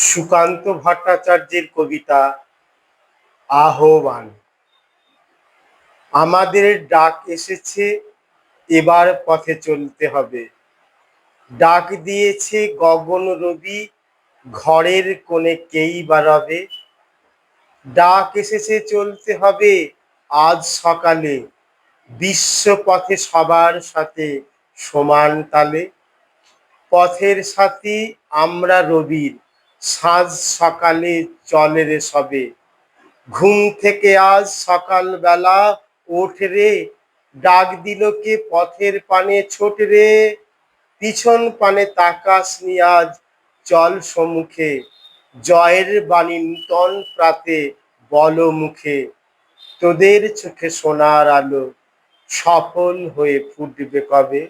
সুকান্ত ভট্টাচার্যের কবিতা আহ্বান। আমাদের ডাক এসেছে, এবার পথে চলতে হবে। ডাক দিয়েছে গগন রবি, ঘরের কোণে কেই বা রবে। ডাক এসেছে, চলতে হবে আজ সকালে, বিশ্ব পথে সবার সাথে সমান তালে। পথের সাথী আমরা রবির, সাঁঝ সকালে চলে রে সবে। ঘুম থেকে আজ সকাল বেলা ওঠ রে, ডাক দিল কে পথের পানে ছোট রে। পিছন পানে তাকাসনি আজ, চল সম্মুখে, জয়ের বাণী নূতন প্রাতে বল মুখে। তোদের চোখে সোনার আলো, সফল হয়ে ফুটবে কবে।